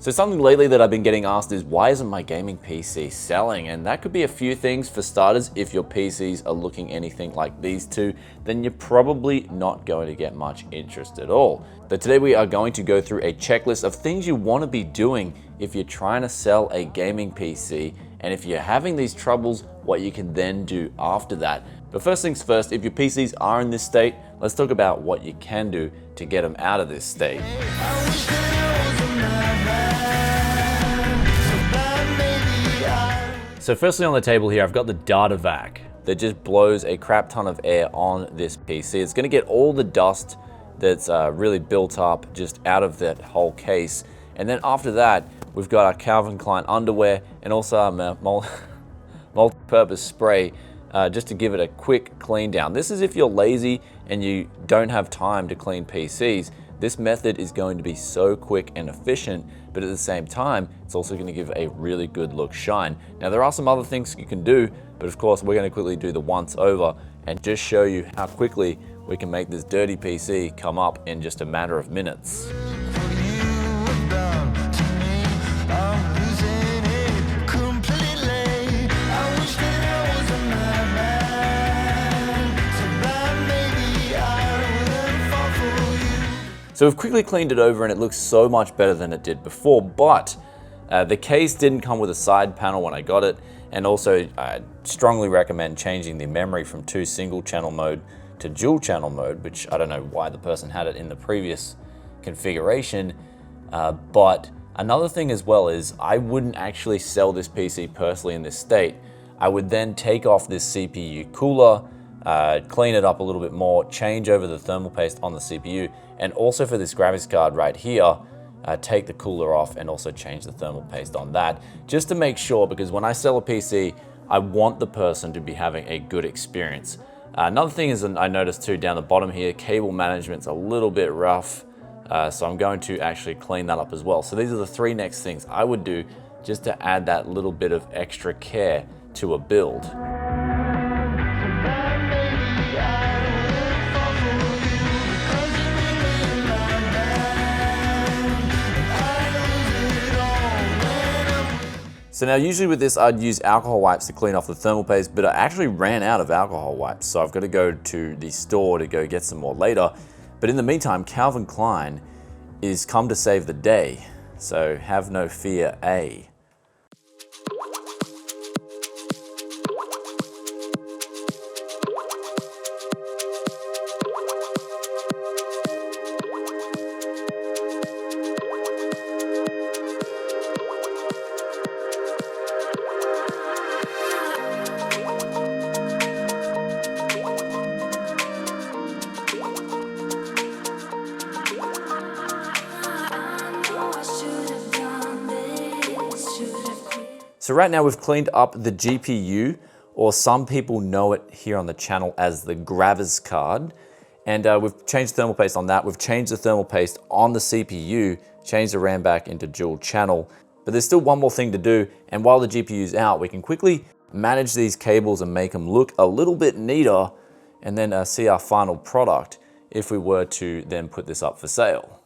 So something lately that I've been getting asked is, why isn't my gaming PC selling? And that could be a few things. For starters, if your PCs are looking anything like these two, then you're probably not going to get much interest at all. But today we are going to go through a checklist of things you want to be doing if you're trying to sell a gaming PC, and if you're having these troubles, what you can then do after that. But first things first, if your PCs are in this state, let's talk about what you can do to get them out of this state. So firstly on the table here, I've got the data vac that just blows a crap ton of air on this PC. It's gonna get all the dust that's really built up just out of that whole case. And then after that, we've got our Calvin Klein underwear and also our multi-purpose spray just to give it a quick clean down. This is if you're lazy and you don't have time to clean PCs. This method is going to be so quick and efficient, but at the same time, it's also going to give a really good look shine. Now, there are some other things you can do, but of course, we're going to quickly do the once over and just show you how quickly we can make this dirty PC come up in just a matter of minutes. So we've quickly cleaned it over and it looks so much better than it did before, but the case didn't come with a side panel when I got it, and also I strongly recommend changing the memory from 2 single channel mode to dual channel mode, which I don't know why the person had it in the previous configuration. But another thing as well is I wouldn't actually sell this PC personally in this state. I would then take off this CPU cooler, clean it up a little bit more, change over the thermal paste on the CPU, and also for this graphics card right here, take the cooler off and also change the thermal paste on that, just to make sure, because when I sell a PC, I want the person to be having a good experience. Another thing is, I noticed too down the bottom here, cable management's a little bit rough, so I'm going to actually clean that up as well. So these are the 3 next things I would do just to add that little bit of extra care to a build. So now usually with this, I'd use alcohol wipes to clean off the thermal paste, but I actually ran out of alcohol wipes. So I've got to go to the store to go get some more later. But in the meantime, Calvin Klein is come to save the day. So have no fear, A. So right now we've cleaned up the GPU, or some people know it here on the channel as the graphics card. And we've changed the thermal paste on that. We've changed the thermal paste on the CPU, changed the RAM back into dual channel. But there's still one more thing to do. And while the GPU's out, we can quickly manage these cables and make them look a little bit neater, and then see our final product if we were to then put this up for sale.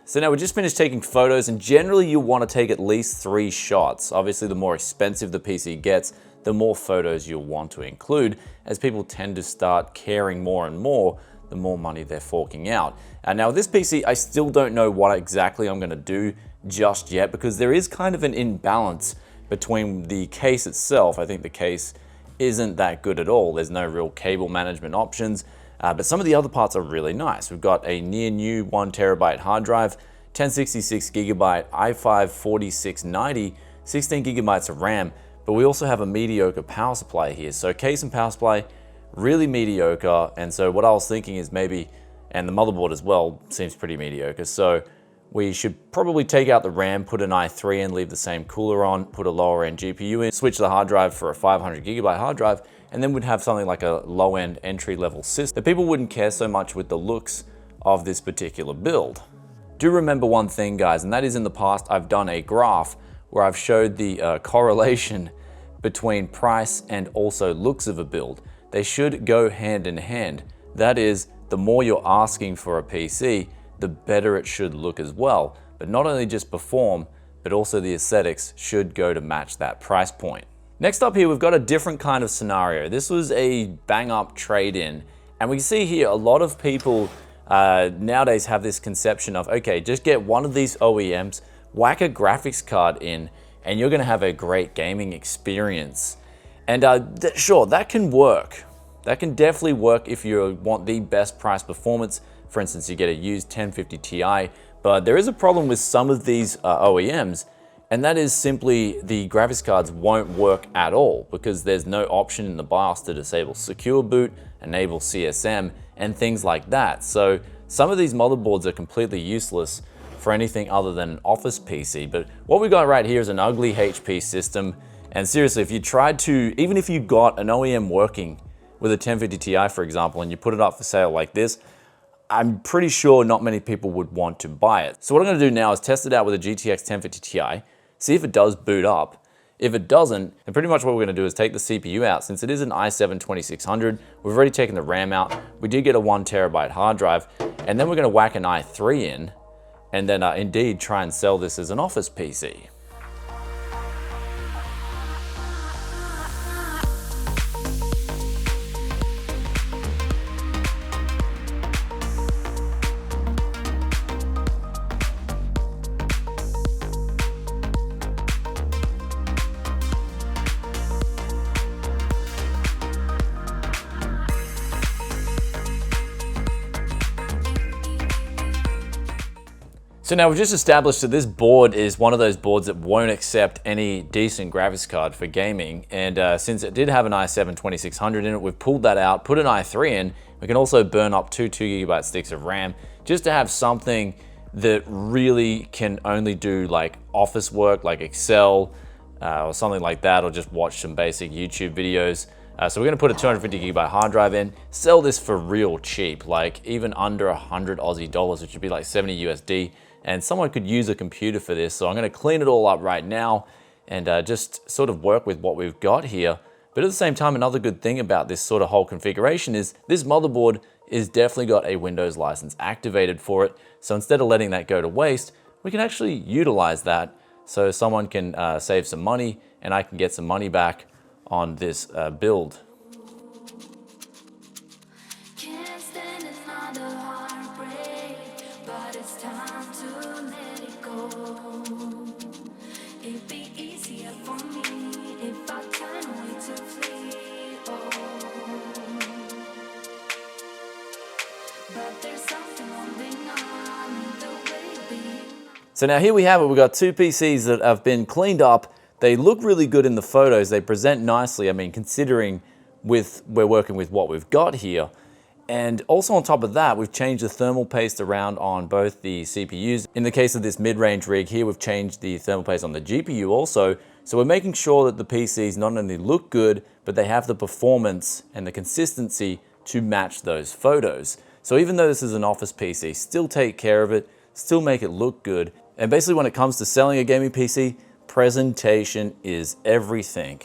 So now we just finished taking photos, and generally you want to take at least 3 shots. Obviously, the more expensive the PC gets, the more photos you'll want to include, as people tend to start caring more and more the more money they're forking out. And now with this PC, I still don't know what exactly I'm going to do just yet, because there is kind of an imbalance between the case itself. I think the case isn't that good at all. There's no real cable management options. But some of the other parts are really nice. We've got a near new 1 terabyte hard drive, 1066 gigabyte i5 4690, 16 gigabytes of RAM, but we also have a mediocre power supply here. So case and power supply, really mediocre. And so what I was thinking is maybe, and the motherboard as well seems pretty mediocre. So we should probably take out the RAM, put an i3 in, leave the same cooler on, put a lower end GPU in, switch the hard drive for a 500 gigabyte hard drive, and then we'd have something like a low end entry level system that people wouldn't care so much with the looks of this particular build. Do remember one thing, guys, and that is in the past I've done a graph where I've showed the correlation between price and also looks of a build. They should go hand in hand. That is, the more you're asking for a PC, the better it should look as well. But not only just perform, but also the aesthetics should go to match that price point. Next up here, we've got a different kind of scenario. This was a bang up trade-in. And we can see here a lot of people nowadays have this conception of, okay, just get one of these OEMs, whack a graphics card in, and you're gonna have a great gaming experience. And sure, that can work. That can definitely work if you want the best price performance. For instance, you get a used 1050 Ti, but there is a problem with some of these OEMs, and that is simply the graphics cards won't work at all because there's no option in the BIOS to disable secure boot, enable CSM, and things like that. So some of these motherboards are completely useless for anything other than an office PC. But what we got right here is an ugly HP system. And seriously, if you tried to, even if you got an OEM working with a 1050 Ti, for example, and you put it up for sale like this, I'm pretty sure not many people would want to buy it. So what I'm gonna do now is test it out with a GTX 1050 Ti, see if it does boot up. If it doesn't, then pretty much what we're gonna do is take the CPU out. Since it is an i7-2600, we've already taken the RAM out. We did get a 1TB hard drive, and then we're gonna whack an i3 in, and then indeed try and sell this as an office PC. So now we've just established that this board is one of those boards that won't accept any decent graphics card for gaming. And since it did have an i7-2600 in it, we've pulled that out, put an i3 in. We can also burn up two 2GB sticks of RAM just to have something that really can only do like office work, like Excel or something like that, or just watch some basic YouTube videos. So we're gonna put a 250GB hard drive in, sell this for real cheap, like even under 100 Aussie dollars, which would be like 70 USD. And someone could use a computer for this. So I'm gonna clean it all up right now and just sort of work with what we've got here. But at the same time, another good thing about this sort of whole configuration is this motherboard is definitely got a Windows license activated for it. So instead of letting that go to waste, we can actually utilize that so someone can save some money and I can get some money back on this build. So now here we have it, we've got two PCs that have been cleaned up. They look really good in the photos, they present nicely, I mean, considering we're working with what we've got here. And also on top of that, we've changed the thermal paste around on both the CPUs. In the case of this mid-range rig here, we've changed the thermal paste on the GPU also. So we're making sure that the PCs not only look good, but they have the performance and the consistency to match those photos. So even though this is an office PC, still take care of it, still make it look good. And basically when it comes to selling a gaming PC, presentation is everything.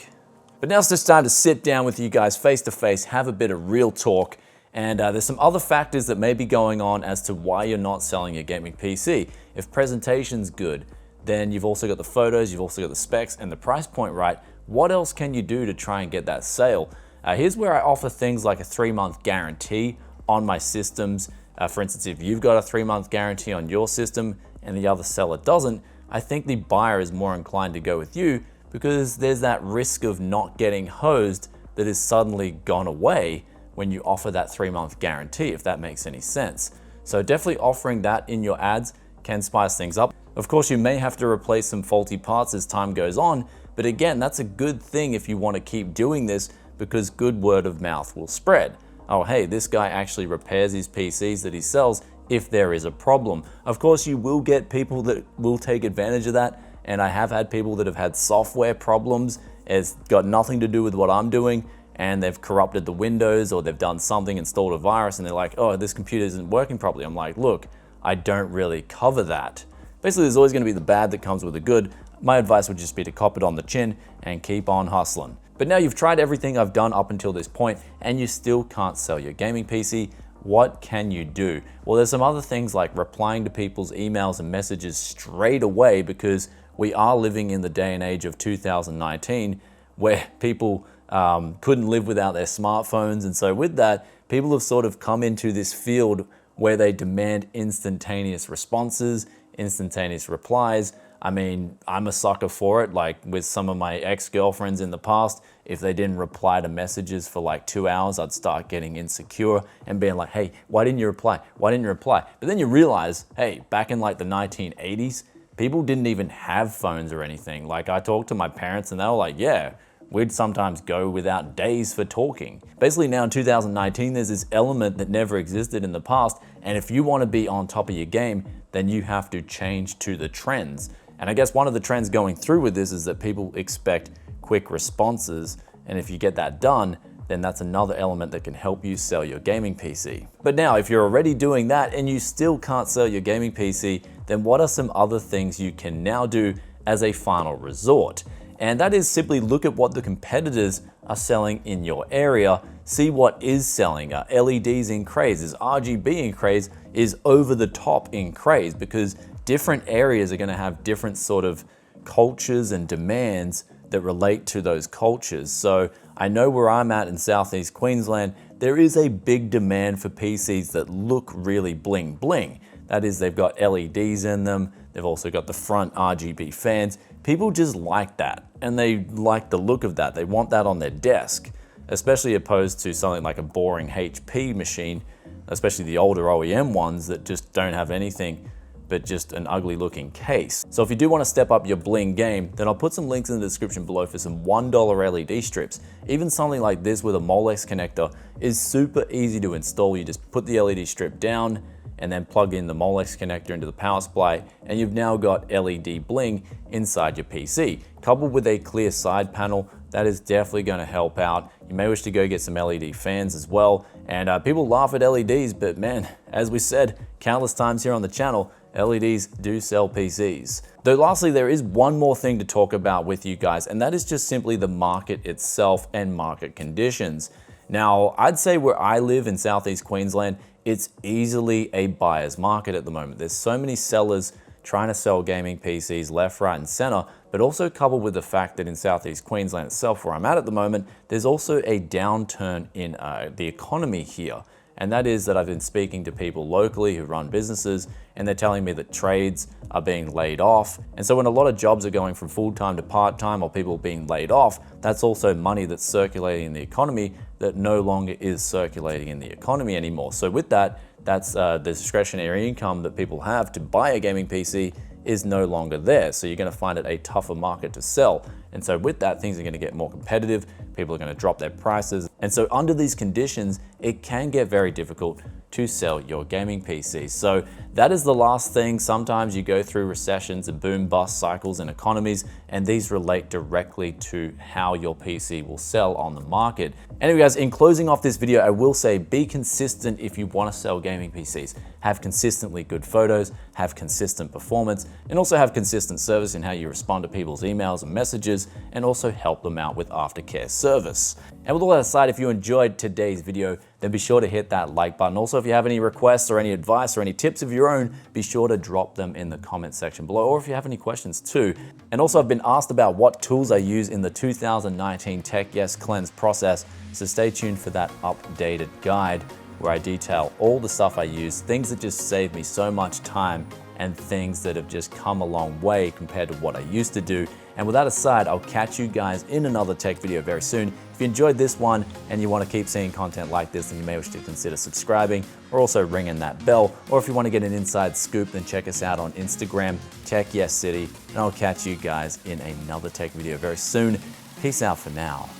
But now it's just time to sit down with you guys face to face, have a bit of real talk. And there's some other factors that may be going on as to why you're not selling a gaming PC. If presentation's good, then you've also got the photos, you've also got the specs and the price point right. What else can you do to try and get that sale? Here's where I offer things like a 3-month guarantee on my systems. For instance, if you've got a 3-month guarantee on your system and the other seller doesn't, I think the buyer is more inclined to go with you because there's that risk of not getting hosed that is suddenly gone away when you offer that 3-month guarantee, if that makes any sense. So definitely offering that in your ads can spice things up. Of course, you may have to replace some faulty parts as time goes on, but again, that's a good thing if you want to keep doing this because good word of mouth will spread. Oh, hey, this guy actually repairs his PCs that he sells if there is a problem. Of course, you will get people that will take advantage of that, and I have had people that have had software problems. It's got nothing to do with what I'm doing, and they've corrupted the Windows or they've done something, installed a virus, and they're like, oh, this computer isn't working properly. I'm like, look, I don't really cover that. Basically, there's always gonna be the bad that comes with the good. My advice would just be to cop it on the chin and keep on hustling. But now you've tried everything I've done up until this point and you still can't sell your gaming PC. what can you do? Well, there's some other things like replying to people's emails and messages straight away, because we are living in the day and age of 2019 where people couldn't live without their smartphones. And so with that, people have sort of come into this field where they demand instantaneous responses, instantaneous replies. I mean, I'm a sucker for it. Like with some of my ex-girlfriends in the past, if they didn't reply to messages for like 2 hours, I'd start getting insecure and being like, hey, why didn't you reply? Why didn't you reply? But then you realize, hey, back in like the 1980s, people didn't even have phones or anything. Like I talked to my parents and they were like, yeah, we'd sometimes go without days for talking. Basically now in 2019, there's this element that never existed in the past. And if you want to be on top of your game, then you have to change to the trends. And I guess one of the trends going through with this is that people expect quick responses. And if you get that done, then that's another element that can help you sell your gaming PC. But now, if you're already doing that and you still can't sell your gaming PC, then what are some other things you can now do as a final resort? And that is simply look at what the competitors are selling in your area, see what is selling. Are LEDs in craze? Is RGB in craze? Is over the top in craze? Because different areas are gonna have different sort of cultures and demands that relate to those cultures. So I know where I'm at in Southeast Queensland, there is a big demand for PCs that look really bling bling. That is, they've got LEDs in them, they've also got the front RGB fans. People just like that, and they like the look of that. They want that on their desk, especially opposed to something like a boring HP machine, especially the older OEM ones that just don't have anything but just an ugly looking case. So if you do want to step up your bling game, then I'll put some links in the description below for some $1 LED strips. Even something like this with a Molex connector is super easy to install. You just put the LED strip down and then plug in the Molex connector into the power supply, and you've now got LED bling inside your PC. Coupled with a clear side panel, that is definitely going to help out. You may wish to go get some LED fans as well. And people laugh at LEDs, but man, as we said countless times here on the channel, LEDs do sell PCs. Though lastly, there is one more thing to talk about with you guys, and that is just simply the market itself and market conditions. Now, I'd say where I live in Southeast Queensland, it's easily a buyer's market at the moment. There's so many sellers trying to sell gaming PCs left, right, and center, but also coupled with the fact that in Southeast Queensland itself, where I'm at the moment, there's also a downturn in the economy here. And that is that I've been speaking to people locally who run businesses, and they're telling me that trades are being laid off. And so when a lot of jobs are going from full-time to part-time, or people being laid off, that's also money that's circulating in the economy that no longer is circulating in the economy anymore. So with that, that's the discretionary income that people have to buy a gaming PC is no longer there. So you're gonna find it a tougher market to sell. And so with that, things are gonna get more competitive, people are gonna drop their prices. And so under these conditions, it can get very difficult to sell your gaming PC. So that is the last thing. Sometimes you go through recessions and boom bust cycles in economies, and these relate directly to how your PC will sell on the market. Anyway guys, in closing off this video, I will say be consistent if you want to sell gaming PCs. Have consistently good photos, have consistent performance, and also have consistent service in how you respond to people's emails and messages, and also help them out with aftercare service. And with all that aside, if you enjoyed today's video, then be sure to hit that like button. Also, if you have any requests or any advice or any tips of your own, be sure to drop them in the comment section below, or if you have any questions too. And also, I've been asked about what tools I use in the 2019 Tech Yes Cleanse process, so stay tuned for that updated guide where I detail all the stuff I use, things that just save me so much time and things that have just come a long way compared to what I used to do. And with that aside, I'll catch you guys in another tech video very soon. If you enjoyed this one and you want to keep seeing content like this, then you may wish to consider subscribing or also ringing that bell. Or if you want to get an inside scoop, then check us out on Instagram, Tech Yes City, and I'll catch you guys in another tech video very soon. Peace out for now.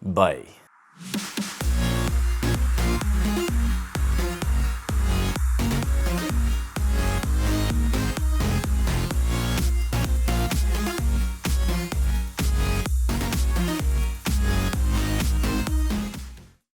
Bye.